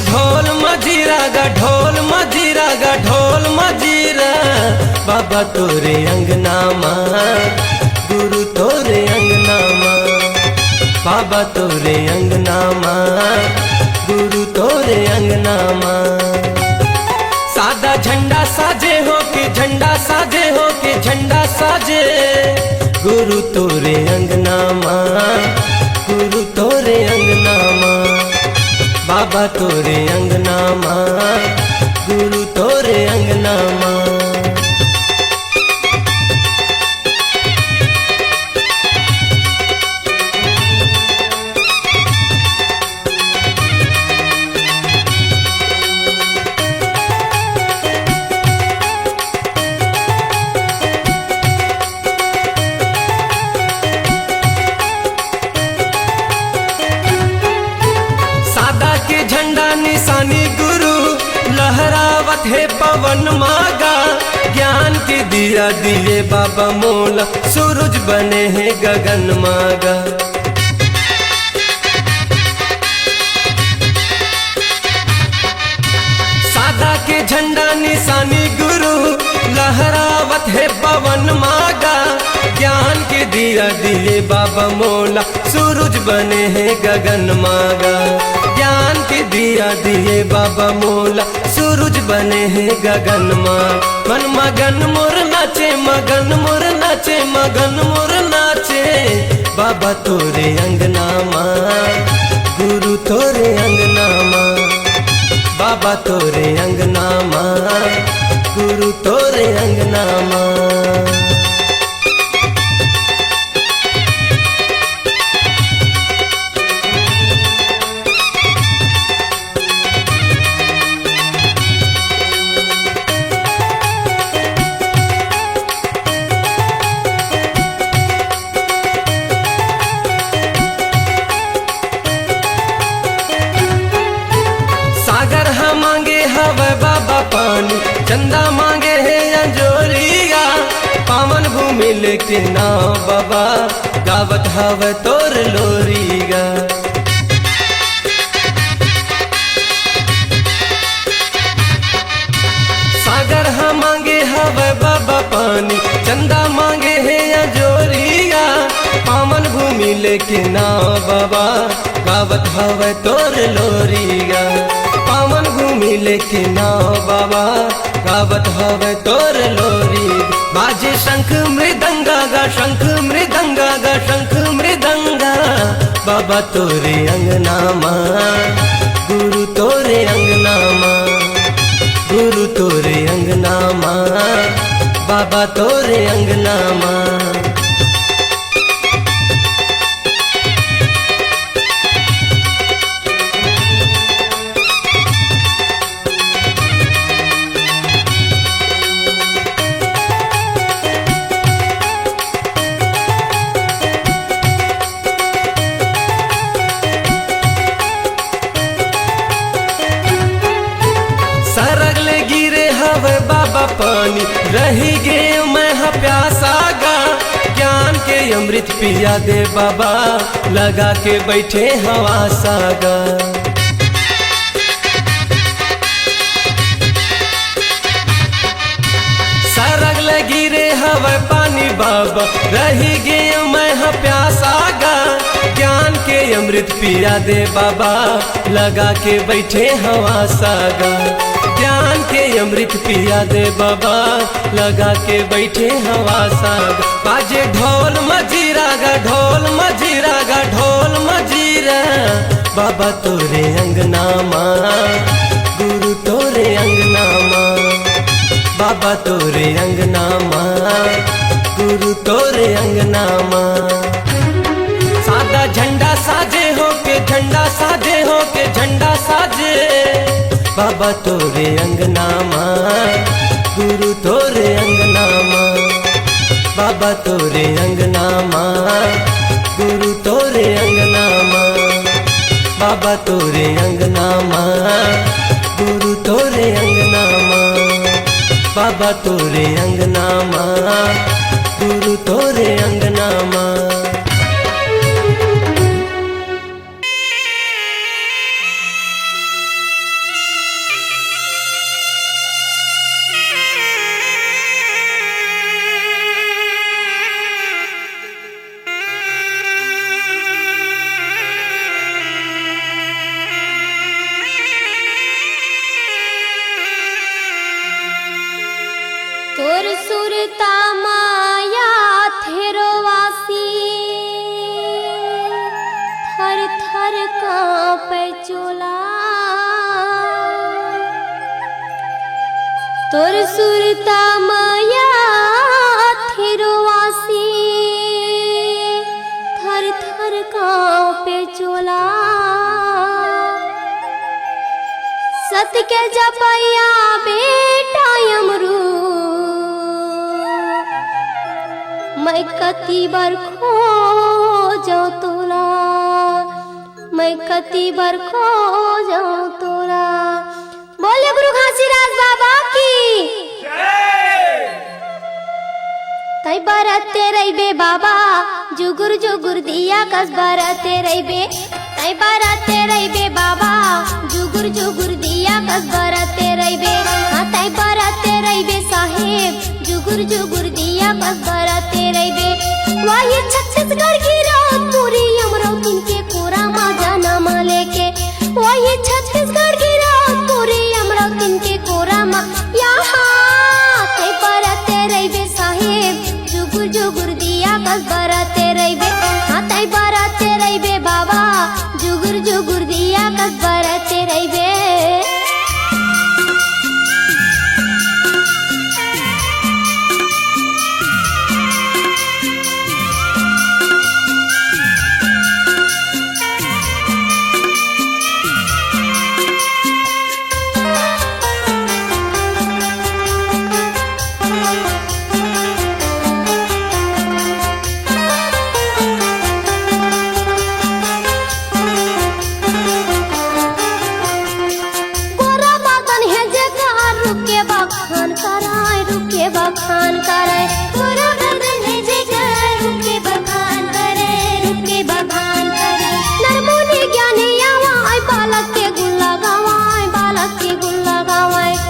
ढोल मजीरा गा ढोल मजीरा गा ढोल मजीरा बाबा तोरे अंगना माँ गुरु तोरे अंगना माँ बाबा तोरे अंगना माँ गुरु तोरे अंगना माँ। सादा झंडा साजे हो के झंडा साजे हो के झंडा साजे गुरु तोरे अंगना माँ गुरु तोरे अंगना माँ बाबा तोरे अंगना माँ गुरु तोरे अंगना माँ। झंडा निशानी गुरु लहरावत है पवन मागा ज्ञान के दिया दिए बाबा मोला सूरज बने हैं गगन मागा। सादा के झंडा निशानी गुरु लहरावत है पवन मागा ज्ञान के दिया दिए बाबा मोला सूरज बने हैं गगन मागा। ज्ञान के दिया दिए बाबा मोला सूरज बने हैं गगन माँ। मन मगन मोर नाचे मगन मोर नाचे मगन मोर नाचे बाबा तोरे अंगना माँ गुरु तोरे अंगना माँ बाबा तोरे अंगना माँ गुरु तोरे अंगना माँ। मांगे हवे बाबा पानी चंदा मांगे है अंजोरिया पावन भूमि लेके ना बाबा गावत हवे तोर लोरिया। सागर हम मांगे हवे बाबा पानी चंदा मांगे है अंजोरिया पावन भूमि लेके ना बाबा गावत हवे तोर लोरिया। पावन भूमि लेके नाव बाबा गावत हवे तोर लोरी बाजे शंख मृदंगा गा शंख मृदंगा गा शंख मृदंगा बाबा तोरे अंगना माँ गुरु तोरे अंगना माँ गुरु तोरे अंगना माँ बाबा तोरे अंगना माँ। सरगले गिरे हवे बाबा पानी रही गे मैं प्यासा गा ज्ञान के अमृत पिया दे बाबा लगा के बैठे हवा सागा। सरगले गिरे हवे पानी बाबा रही गे मैं प्यासा गा ज्ञान के अमृत पिया दे बाबा लगा के बैठे हवा सागा। ज्ञान के अमृत पिया दे बाबा लगा के बैठे हवा साग बाजे ढोल मजीरा गा ढोल मजीरा गा ढोल मजीरा बाबा तोरे अंगना माँ गुरु तोरे अंगना माँ बाबा तोरे अंगना माँ गुरु तोरे अंगना माँ। सादा झंडा साजे हो के झंडा साजे हो के झंडा साजे बाबा तोरे अंगना माँ गुरु तोरे अंगना माँ बाबा तोरे अंगना माँ गुरु तोरे अंगना माँ बाबा तोरे अंगना माँ गुरु तोरे अंगना माँ बाबा तोरे अंगना माँ गुरु तोरे अंगना माँ। तोर सुरता माया थिरवासी थर थर कांपे चोला सत के जपैया बेटा यमरू मैं कति बार खो जाऊं तोला मैं कति बार खो जाऊं तोला। बोले गुरु घासीराज बाबा की तई बरते रहिबे बाबा जुगुर जुगुर दिया कस बरते रहिबे तई बरते रहिबे बाबा जुगुर जुगुर दिया कस बरते रहिबे हाँ तई बरते रहिबे साहेब जुगुर जुगुर दिया कस बरते रहिबे वही छत्तीसगढ़ की रात पूरी अमरावती के कोरा माजा नामा लेके वही छत्तीसगढ़ की रात पूरी अमरावती के कोरा मा यहाँ तई बरते रहिबे साहेब जुगुर जुगुर दिया कस बरते रहिबे हाँ तई बरते रहिबे बाबा जुगुर जुगुर दिया कस बरते रहिबे। बखान करे पूरा बदन है जेकर रुके बखान करे नरमुनि ज्ञानी आवाय बालक के गुण लगावाय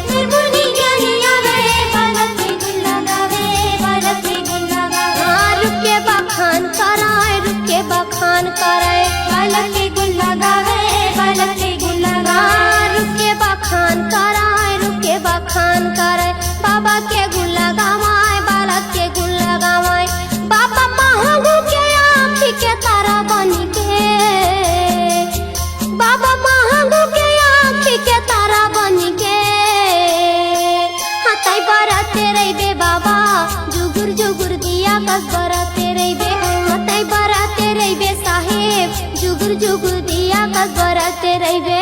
नरमुनि ज्ञानी आवे बालक के गुण लगावे रुके बखान कराय बालक के गुण लगावे रुके बखान कराय बाबा के गुण लगावाय बालक के गुण लगावाय बाबा महंगू के आँखी के तारा बनी के बाबा महंगू के आँखी के तारा बनी के हाथाई बरते रहिबे बाबा जुगुर जुगुर दिया कस बरते रहिबे हाथाई बरते रहिबे साहेब जुगुर जुगुर दिया कस बरते रहिबे।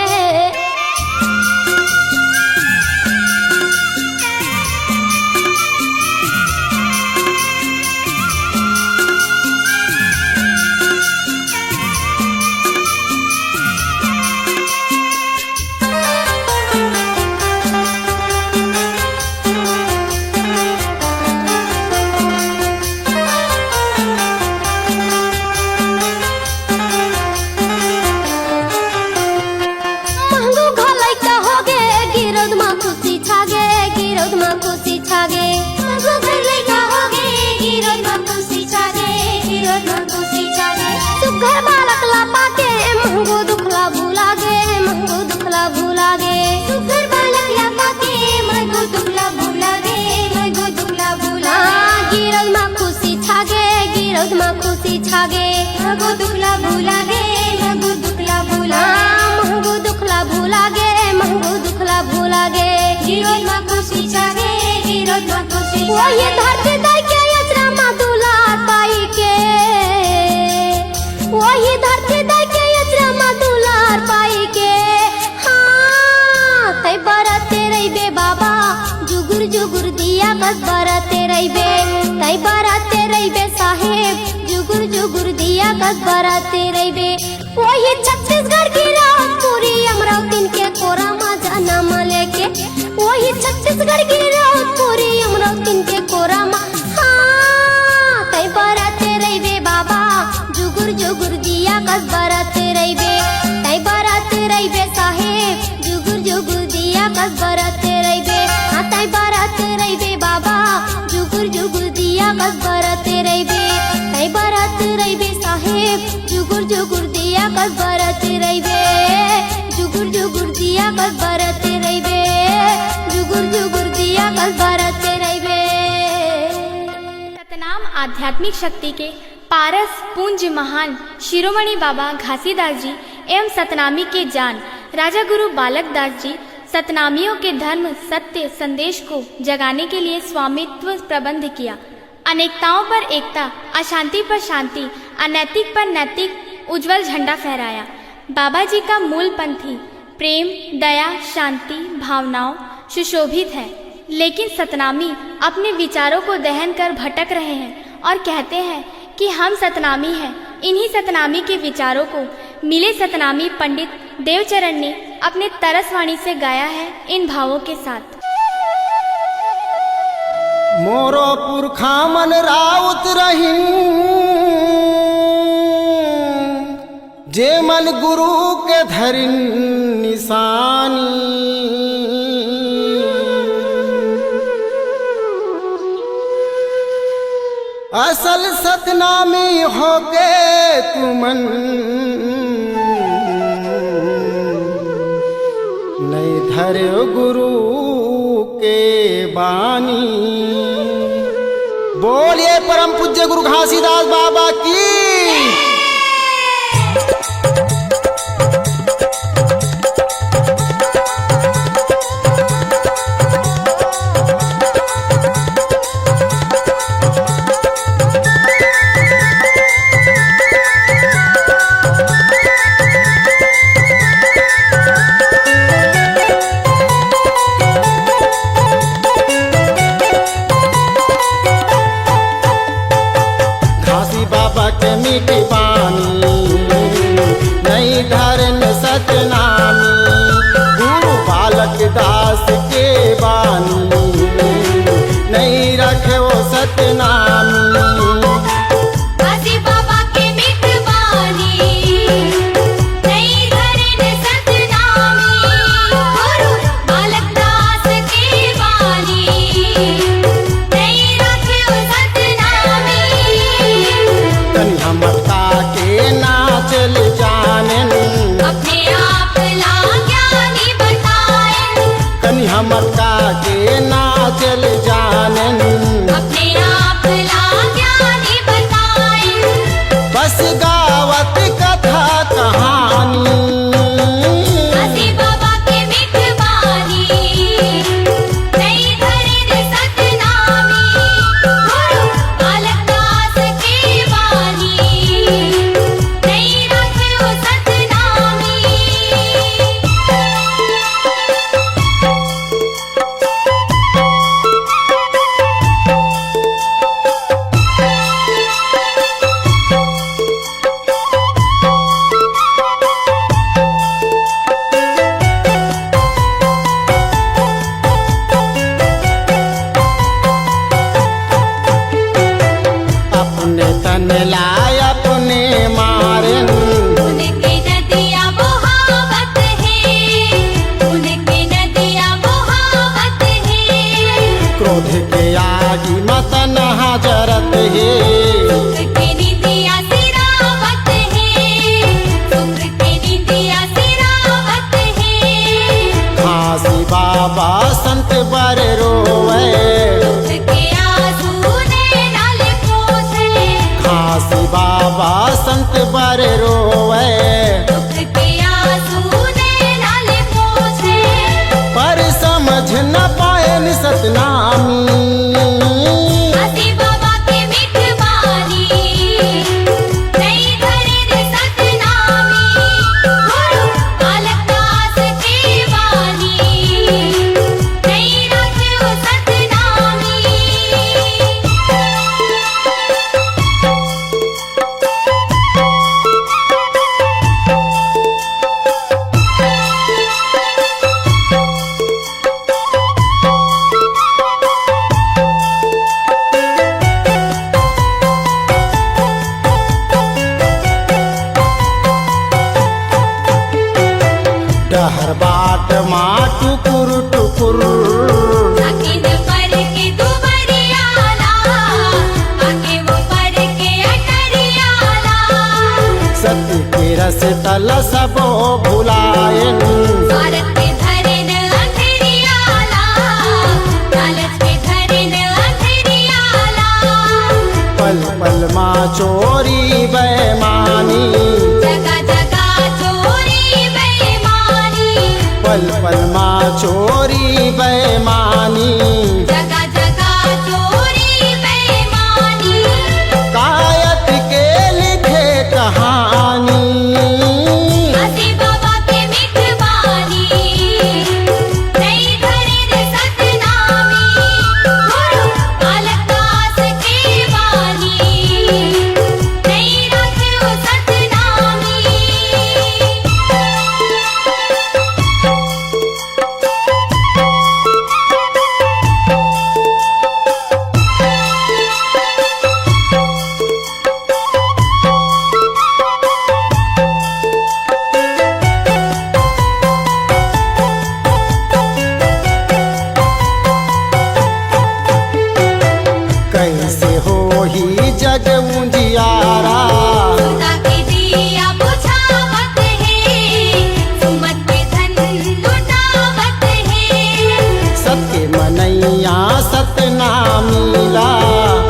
सुघर बालक ला पाके महंगो दुखला भूला गे सुघर बालक ला पाके महंगो दुखला भूला गिरद मा खुशी छागे महंगो दुखला भूला गे महंगो दुखला भूला गे गिरद मा खुशी छागे वो ये धरती दाई के यचरा मा दुलार पाई के वही धरती दाई के यचरा मा दुलार पाई के हाँ तई बरते रहिबे बाबा जुगुर जुगुर दिया कस बरते रहिबे तई बरते रहिबे साहेब जुगुर जुगुर दिया कस बरते रहिबे वही छत्तीसगढ़ की रात पूरी अमरावती के कोरा माजा नामा लेके वही छत्तीसगढ़ की रात पूरी अमरावती के कोरा मा हाँ तई बरते रहिबे बाबा जुगुर जुगुर दिया कस बरते रहिबे तई बरते रहिबे साहेब जुगुर जुगुर दिया कस बरते रहिबे हाँ तई बरते रहिबे बाबा जुगुर जुगुर दिया कस बरते रहिबे तई बरते रहिबे साहेब जुगुर जुगुर दिया कस बरते रहिबे जुगुर जुगुर दिया कस बरते रहिबे जुगुर जुगुर दिया कस बरते रहिबे। सतनाम आध्यात्मिक शक्ति के पारस पूज्य महान शिरोमणि बाबा घासीदास जी एवं सतनामी के जान राजा गुरु बालक दास जी सतनामियों के धर्म सत्य संदेश को जगाने के लिए स्वामित्व प्रबंध किया। अनेकताओं पर एकता, अशांति पर शांति, अनैतिक पर नैतिक उज्जवल झंडा फहराया। बाबा जी का मूल पंथी प्रेम, दया, शांति भावनाओं सुशोभित है, लेकिन सतनामी अपने विचारों को दहन कर भटक रहे हैं और कहते हैं कि हम सतनामी हैं। इन्हीं सतनामी के विचारों को मिले सतनामी पंडित देवचरण ने अपने तरसवाणी से गाया है इन भावों के साथ। मोरो पुरखा मन राउत रही, जे मन गुरु के धरिन निशानी। असल सतनामी होके तुमन, नहीं धरे गुरु के बानी। बोलिए परम पूज्य गुरु घासीदास बाबा की। के मीठी बानी, नहीं धरन सतनामी। गुरु बालक दास के बानी, नहीं रखे वो सतनामी। मक्का के नाचल जानन, अपने आप ज्ञानी बताए। बस गावत कथा कहानी, हसी बाबा के मिठवानी, नहीं धरे सतनामी। गुरु बालक दास के बानी, नहीं रखे वो सतनामी। तन लाय अपने मारन, उनके नदिया बहावत है, उनके नदिया बहावत है। क्रोध के आगी मत नहा जरत है, सुख के निदिया सिरावत है, सुख के निदिया सिरावत है। घासी बाबा संत बर रोवे, बाबा संत बर रोवे। दुख के आंसू ने नाल पोछे, पर समझ न पाए सतनामी। हसी बाबा के मिठवानी, नहीं धरे सतनामी। गुरु बालक दास के बानी, नहीं रखे वो सतनामी। डहर बाट माँ टुकुर टुकुर, आके न पर के दुबरियाला, आके वो पर के अटरियाला। सत्य के रस तल सबो भुलायन, भारत के धरे न अंधेरियाला, लालच के धरे न अंधेरियाला। पल पल माँ चोरी बेमानी, जगह जगह चोरी बेईमानी। पल पल माँ चोरी बेमानी जगह जगह चोरी बेईमानी कायत के लिखे कहानी हसी बाबा के मिठवानी नहीं धरे सतनामी गुरु बालक दास के वानी नहीं रखियो सतनामी कैसे हो ही जग उजियारा खुदा के दिया बुझावत है सुमत के धन लुटावत है सत्य मनैया सतना मिला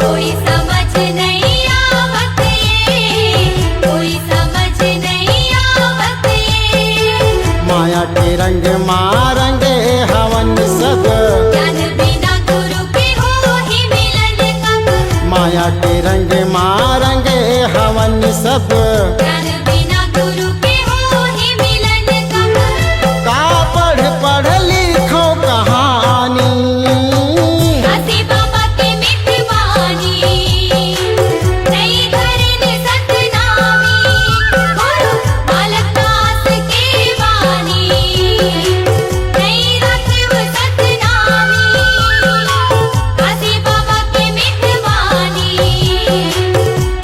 कोई समझ नहीं आवत ये कोई समझ नहीं आवत ये माया के रंग मारंगे हवन सब ज्ञान बिना गुरु के हो ही मिलन कब माया के रंग मारंगे हवन सब ज्ञान बिना गुरु के हो ही मिलन कब का पढ़ पढ़ लिखो कहानी हसी बाबा के मिठवानी नहीं धरे सतनामी गुरु बालक दास के वानी नहीं रखियो सतनामी हसी बाबा के मिठवानी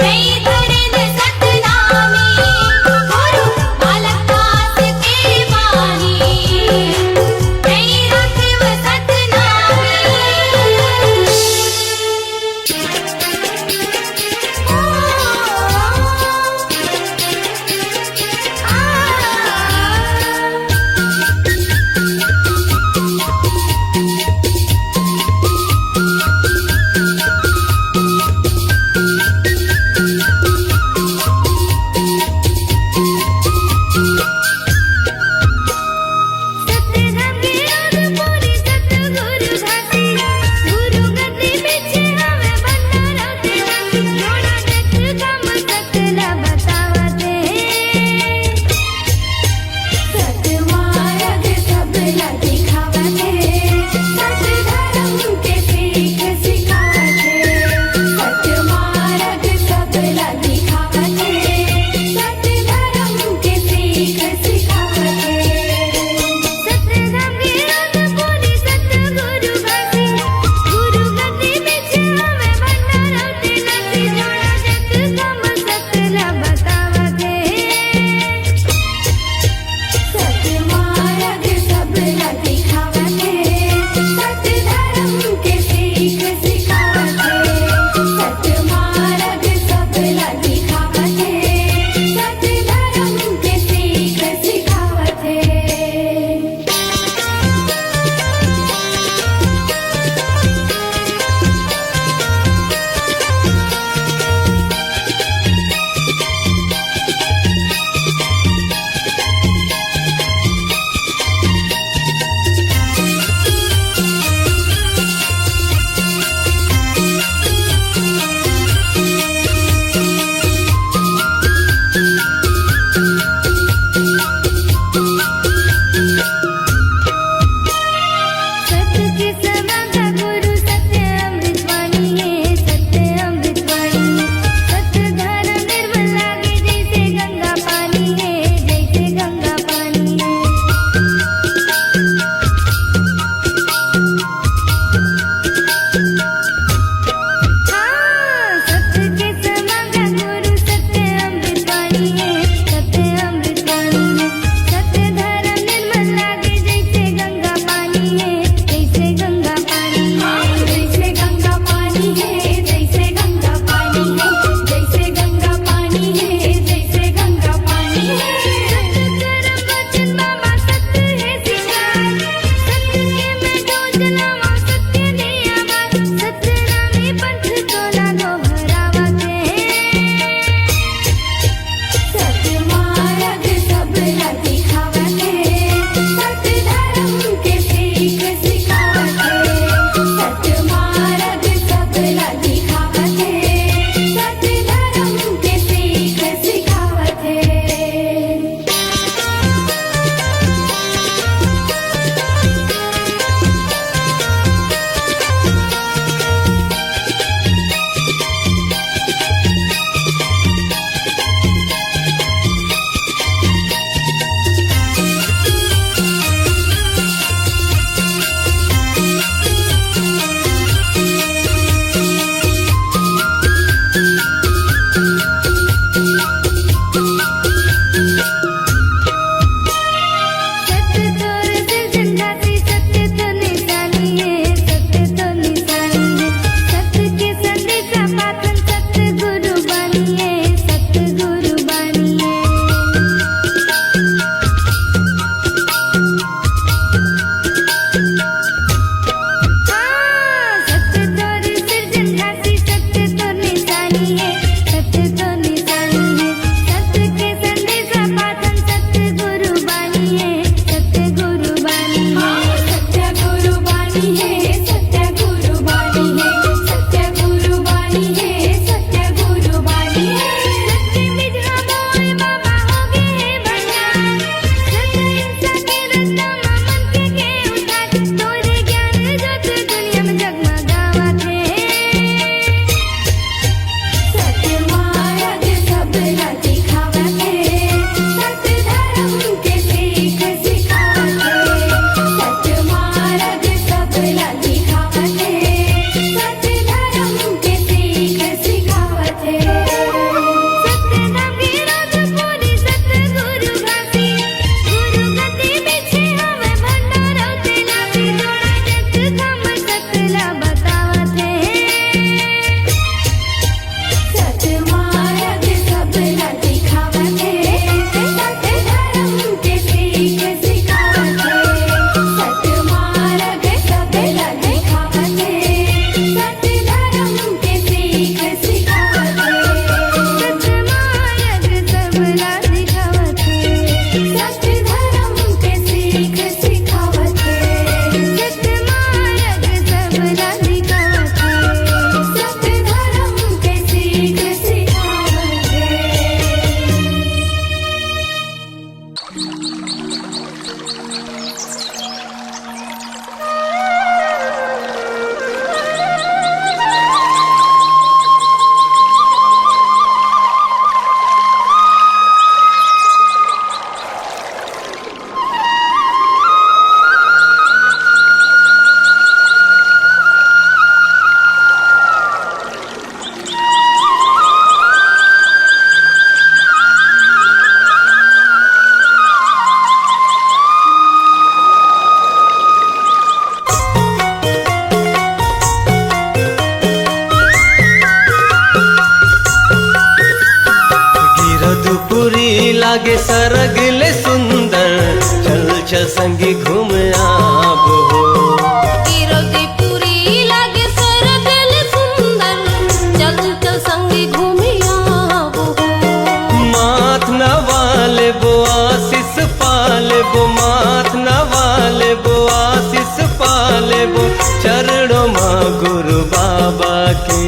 नहीं धरे सतनामी लागे सरगले सुंदर, चल चल संगी घूम आबो। गिरदीपुरी लागे सरगले सुंदर, चल चल संगी घूम आबो। माथ नवाले बो आशीष पाले बो, माथ नवाले बो आशीष पाले बो, चरणों माँ गुरु बाबा के,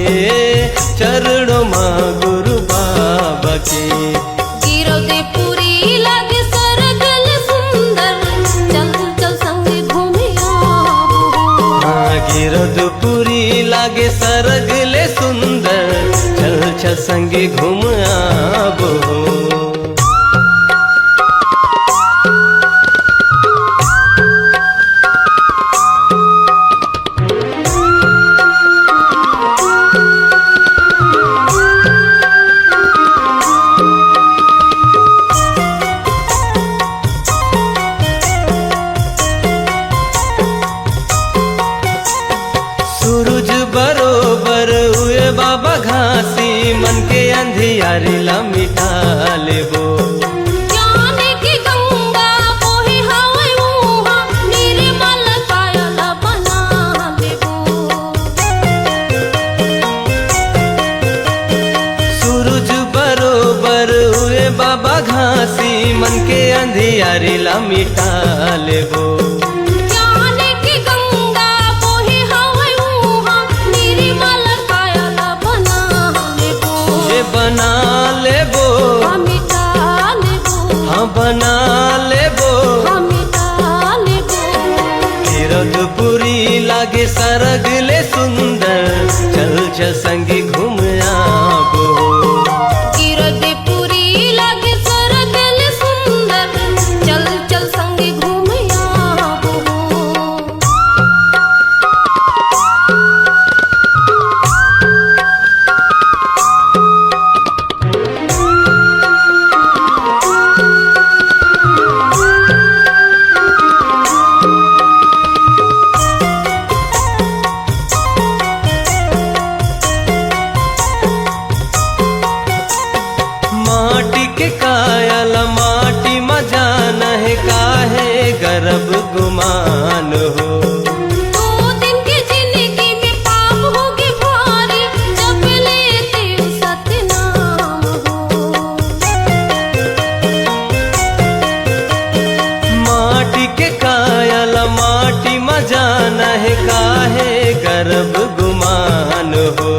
चरणों माँ गुरु बाबा के। गिरदीपुरी लागे सरगले सुंदर, चल चल संगी घूम आबो। हाँ गिरदीपुरी लागे सरगले सुंदर, चल चल संगी घूम आबो। सूरज बरोबर हुए बाबा घासी, मन के अंधियारी ला मिटा लेबो। ज्ञान की गंगा बोहे हवे उहा, निर्मल कायल बना लेबो। सूरज बरोबर हुए बाबा घासी, मन के अंधियारी ला मिटा लेबो। ज्ञान की गंगा बोहे हवे उहा, निर्मल कायल बना लेबो। ये बना लेबो, मिटा लेबो, हाँ बना लेबो। मिटा लेबो। गिरदीपुरी लागे सरगले सुंदर, चल चल संगी घूम आबो। गिरदीपुरी लागे सरगले सुंदर, चल चल संगी घूम आबो। माटी के कायल माटी मजान है, काहे गर्भ गुमान हो। दो दिन की जिंदगी में पाप होगी भारी, जब लेते हो सतनाम हो। माटी के कायल माटी मजान है, काहे गर्भ गुमान हो।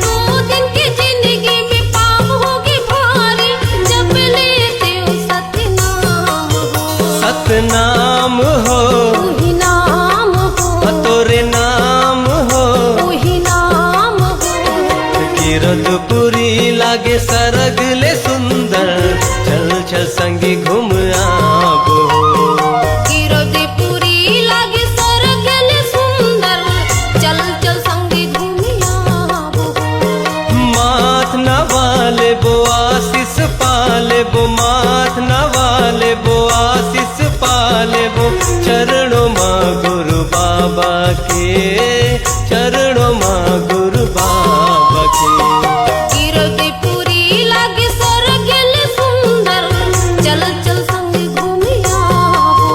दो दिन की जिंदगी में पाप होगी भारी, जब लेते हो सतनाम हो। सतनाम हो, वही नाम हो, तोरे नाम हो। वही नाम हो। गिरदीपुरी लागे सरगले सुंदर, चल चल संगी घूम आबो। गिरदीपुरी लागे सरगले सुंदर, चल चल संगी घूम आबो। माथ नवाले बो आशीष पाले बो, माथ नवाले बो आशीष पाले बो, चरणों माँ गुरु बाबा के, चरणों माँ गुरु बाबा के। गिरदीपुरी लागे सरगले सुंदर, चल चल संगी घूम आबो।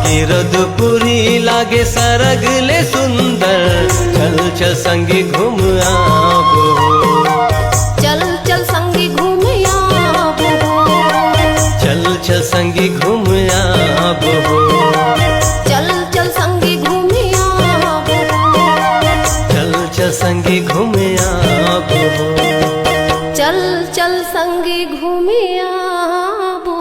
गिरदीपुरी लागे सरगले सुंदर, चल चल संगी घूम आबो। चल चल संगी घूम आबो। चल चल संगी घूम आबो। चल चल संगी घूम आबो। चल चल संगी घूम आबो। चल चल संगी घूम आबो।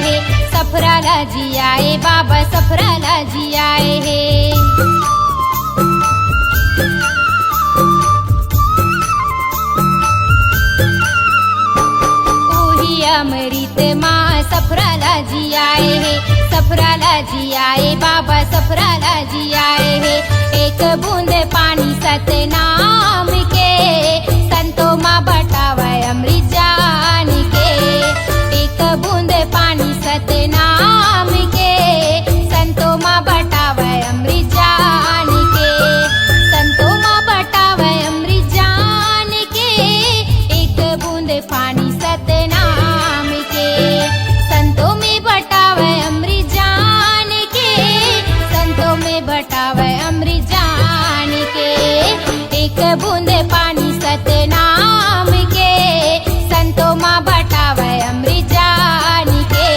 है, सफराला जी आए बाबा सफराला जी आए है। अमृत माँ सफराला जी आए है, सफराला जी आए बाबा सफराला जी आए है। एक बूंद पानी सतनाम के संतों माँ बटावे अमृत जान के। एक बूंद पानी सतनाम के संतों माँ बटावे अमृत जान के। संतों माँ बटावे अमृत जान के, एक बूंद पानी सतनाम के। संतों में बटावे अमृत जान के, संतों में बटावे अमृत जान के। एक बूंद पानी सतनाम के संतों माँ बटावे अमृत जान के।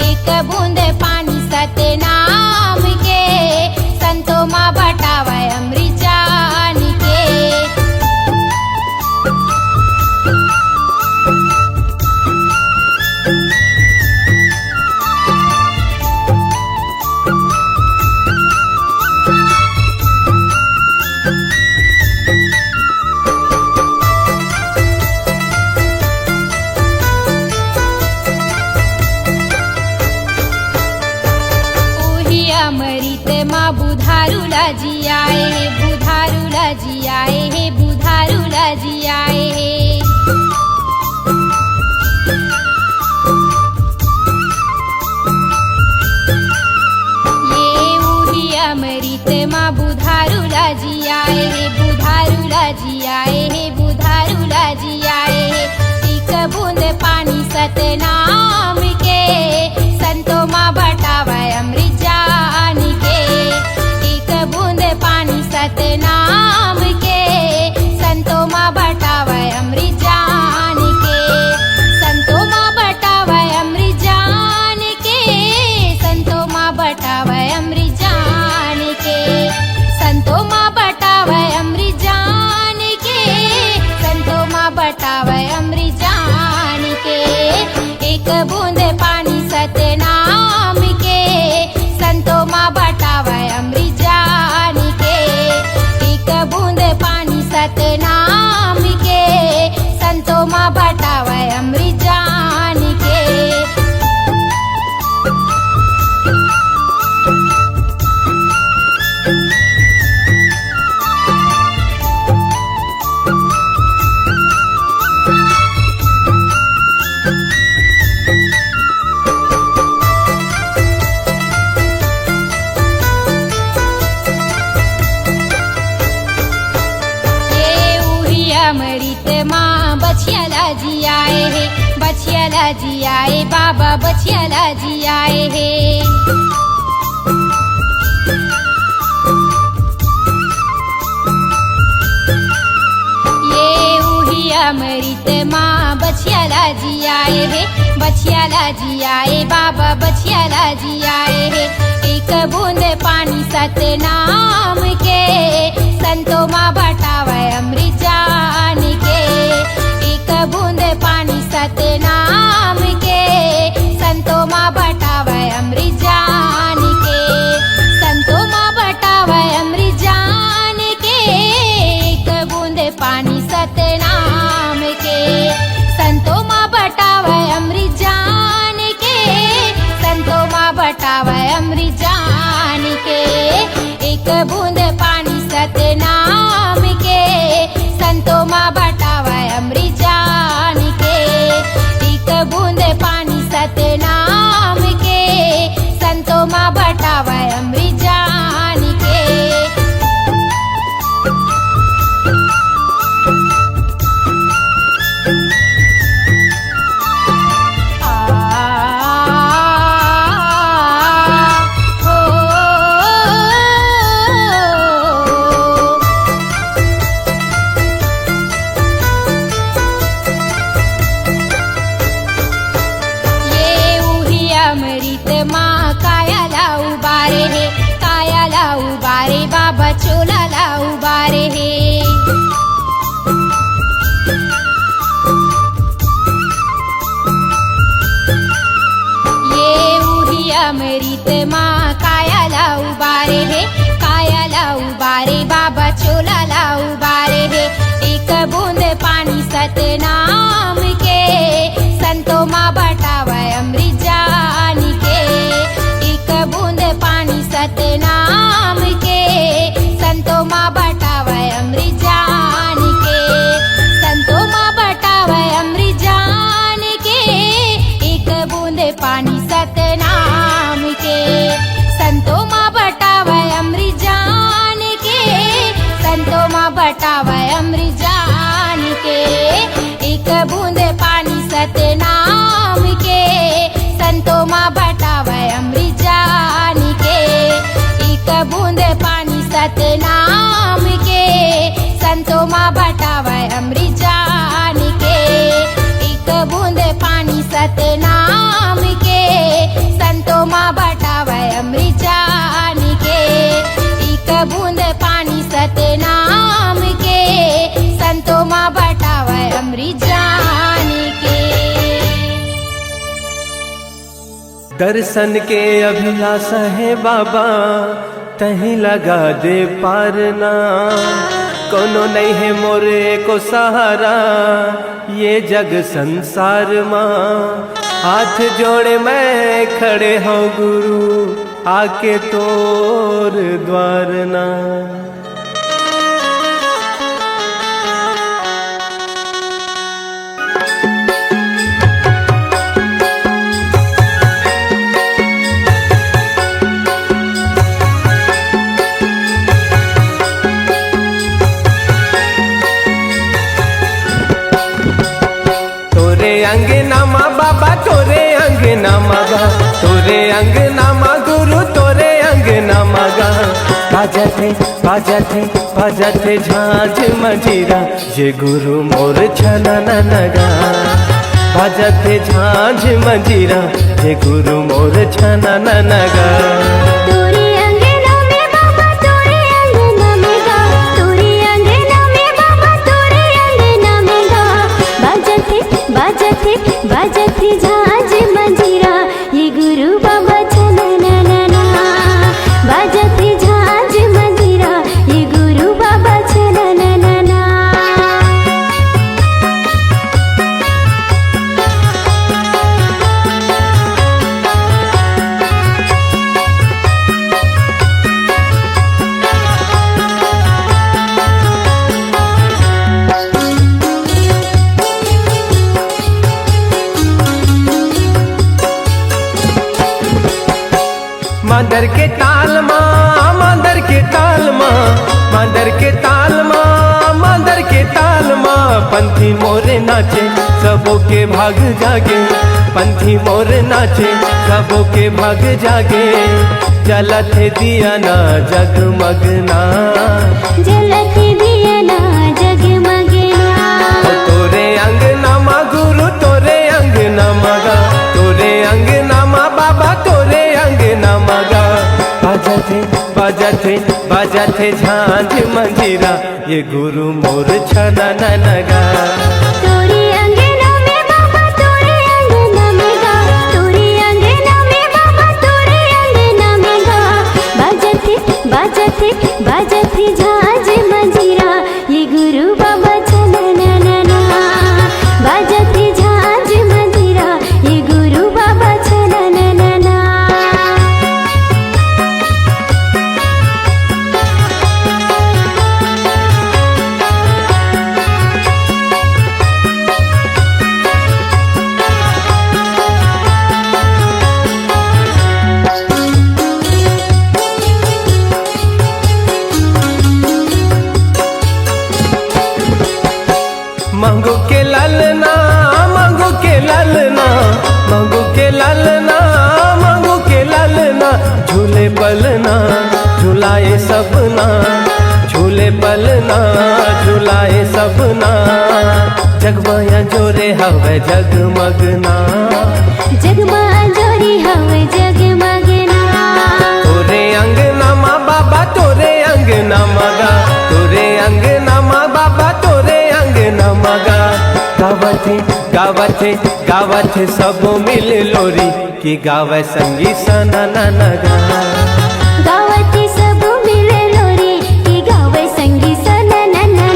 एक बूंद पानी सतनाम के संतों माँ बटावे अमृत जान के। अमृत माँ बुधारूला जी आए है, बुधारूला जी आए है, बुधारूला जी आए है। ये वही अमृत माँ बुधारूला जी आए है, बुधारूला जी आए है, बुधारूला जी आए है। एक बूंद पानी सतनाम के संतों माँ बटावे अमृत जान के। एक बूंद पानी सतनाम के संतों माँ बटावे अमृत जान के। संतों माँ बटावे अमृत जान के, संतों माँ बटावे अमृत जान के। संतों माँ बटावे अमृत जान के, संतों माँ बटावे अमृत जान के। एक बूंद पानी सतनाम के संतों माँ बटावे अमृत जान के। एक बूंद पानी सतनाम के संतों माँ बटावे अमृत जान के। अमृत माँ बछियाला जी आए है, बछियाला जी आए बाबा बछियाला जी आए है। ये वही अमृत माँ बछियाला जी आए है, बछियाला जी आए बाबा बछियाला जी आए है। एक बूंद पानी सतनाम के संतों माँ बटावे अमृत जान के। एक बूंद पानी सतनाम के संतों माँ बटावे अमृत जान के। संतों माँ बटावे अमृत जान के, एक बूंद पानी सतनाम के। संतों माँ बटावे अमृत जान के, संतों माँ बटावे अमृत जान के। एक बूंद पानी सतनाम के संतों माँ बटावे अमृत जान के। एक बूंद पानी सतनाम के संतों माँ बटावे अमृत जान के। अमृत माँ कायाला उबारे हे, कायाला उबारे बाबा चोलाला उबारे हे। एक बूंद पानी सतनाम के संतो माँ बटावे अमृत जान के। एक बूंद पानी सतनाम के संतो माँ बटावे अमृत जान के। संतो माँ बटावे अमृत जान के। एक बूंद पानी सतनाम के संतो माँ बटावे अमृत जान के। संतो माँ बटावे अमृत जान के। एक बूंद पानी सतनाम के संतो माँ बटावे अमृत जान के। एक बूंद पानी सतनाम के संतो माँ बटावे अमृत जान के। एक बूंद पानी सतनाम के संतो माँ बटावे अमृत जान के। एक बूंद पानी सतनाम के संतो माँ बटावे अमृत जान के। दर्शन के अभिलाषा है बाबा तहीं लगा दे पारना। कोनो नहीं है मोरे को सहारा ये जग संसार माँ। हाथ जोड़े मैं खड़े हूँ गुरु आके तोर द्वार ना। अंगना माँ बाबा तोरे अंगना मागा, तोरे अंगना माँ गुरु तोरे अंगना मागा। बाजते बाजते बाजते झांझ मंजीरा जे गुरु मोर छना नगा। बाजते झांझ मंजीरा जे गुरु मोर छना नगा। बाजती झांझ मंजीरा ये गुरु बाबा छना। बाजती झांझ मंजीरा ये गुरु बाबा छना। मांदर के ताल माँ, मांदर के ताल माँ, मांदर के ताल माँ, मांदर के ताल माँ। पंथी मोरे नाचे सबों के भाग जागे, पंथी मोरे नाचे सबों के भाग जागे। जलत दिया ना जगमगना, जलत दिया ना जगमगना। तोरे अंगना माँ गुरु तोरे अंगना मगा, तोरे अंगना माँ बाबा तोरे अंगना मगा। बाजते बाजते बाजते झांझ मंजीरा ये गुरु मोर छना नगा। तोरे अंगना में बाबा तोरे अंगना में गा, तोरे अंगना में बाबा तोरे अंगना में गा। बाजते बाजते बाजते झांझ मंजीरा ये गुरु बाबा छना। बाजते झांझ मंजीरा ये गुरु बाबा छना। मंगू के ललना, मंगू के ललना, मंगू के ललना, मंगू के ललना। झूले पलना झुलाए सबना, झूले पलना झुलाए सबना। जगमाया जोरे हवे जगमगना, जगमाया जोरे हवे जगमगना। तोरे अंगना माँ बाबा तोरे अंगना मगा, तोरे अंगना माँ बाबा तोरे अंगना मगा। गावते गावत सब मिल लोरी कि गावे संगी सना नगा गावते सब मिले लोरी कि गावे संगी सना नना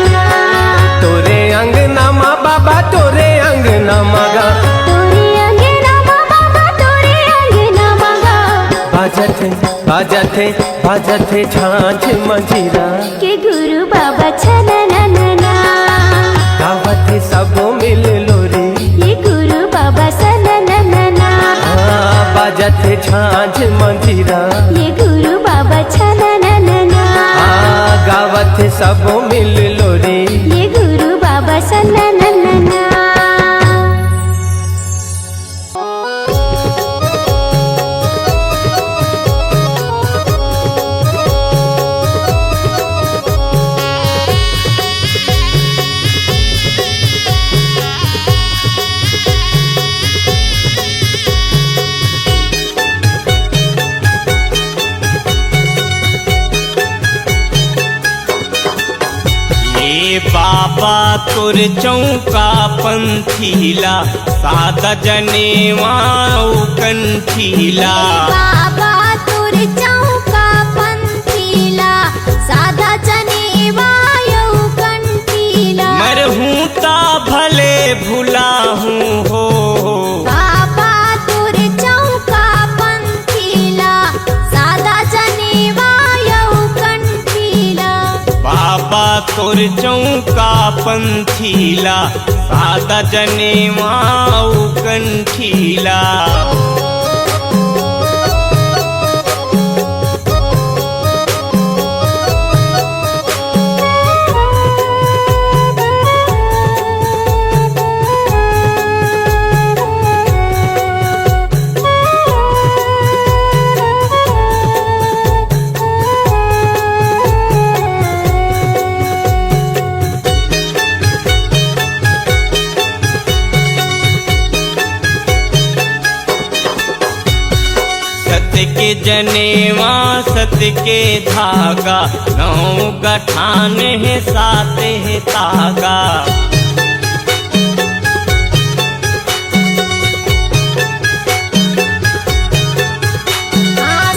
तोरे अंगना मा बाबा तोरे अंगना मगा तोरे अंगना मा बाबा तोरे अंगना मगा बाजते छाछ मंजीरा के गुरु बाबा छना नना गावत सब मिल लोरी ये गुरु बाबा सना नना बाजते छाछ मंजीरा ये गुरु बाबा छना नना गावत सब मिल लोरी ये गुरु बाबा सना नना बाबा तोर चौका पंथीला सादा जनेवा कंठीला बाबा तोर चौका पंथीला सादा जनेवा यौ कंठीला मरहूं ता भले भुला हूँ हो बाबा तोर चौका पंथीला सादा जनेवा यौ कंठीला बाबा तोर चौका पंथीला सादा जनेवा कंठीला के जनेवा सत के धागा नौ गठान है सात है तागा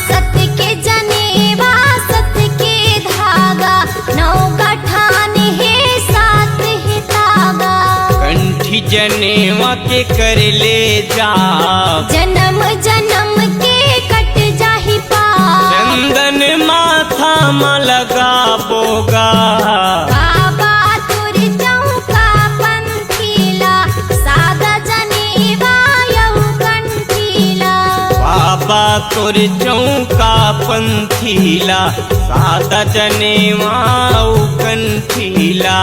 सत के जनेवा सत के धागा नौ गठान है सात है तागा कंठी जनेवा के कर ले जा जन्म जन्म के कट जाहि पाप चंदन माथा में लगा बोगा बाबा तोर चौका पंथीला सादा जनेवा यौ कंठीला बाबा तोर चौका पंथीला सादा जनेवा कंठीला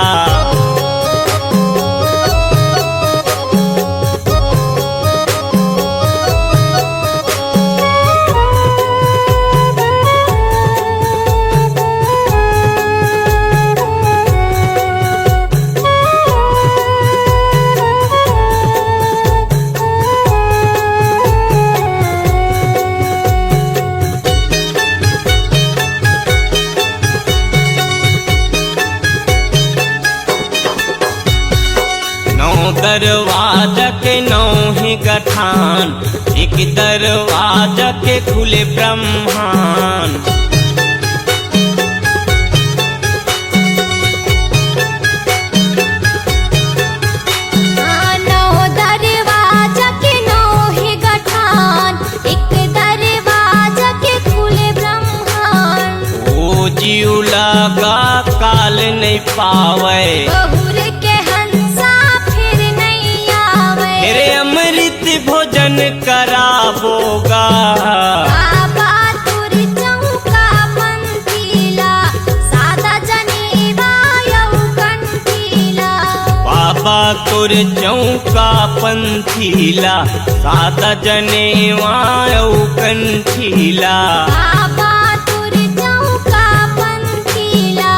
दरवाजा के नौ ही गठान एक दरवाजा के खुले ब्रह्मांड नौ दरवाजा के नौ ही गठान एक दरवाजा के खुले ब्रह्मांड ओ जीव लगा काल नहीं पावे बहुर के हंसा फिर नहीं आवे मेरे अमृत भोजन कराबोगा बाबा तोर चौका पंथीला सादा जनेवा यौ कंठीला बाबा तोर चौका पंथीला सादा जनेवा कंठीला बाबा तोर चौका पंथीला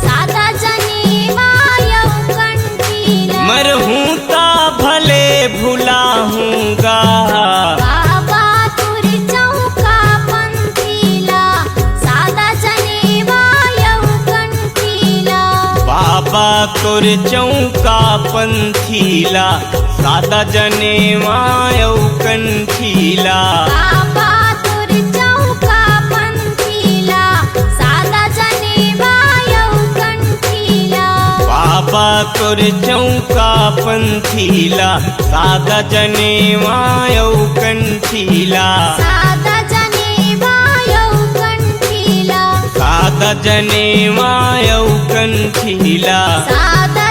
सादा जनेवा यौ कंठीला मरहूं ता भले भुला हूँगा बाबा तोर चौका पंथीला सादा जनेवा यौ कंठीला बाबा तोर चौका पंथीला सादा जने मायौ कंठीला बाबा तोर चौका पंथीला सादा जने वायौ कंठीला बाबा तोर चौका पंथीला सादा जने मायौ कंठीला सादा जने वायौ कंठीला सादा जने मायौ कंठीला सादा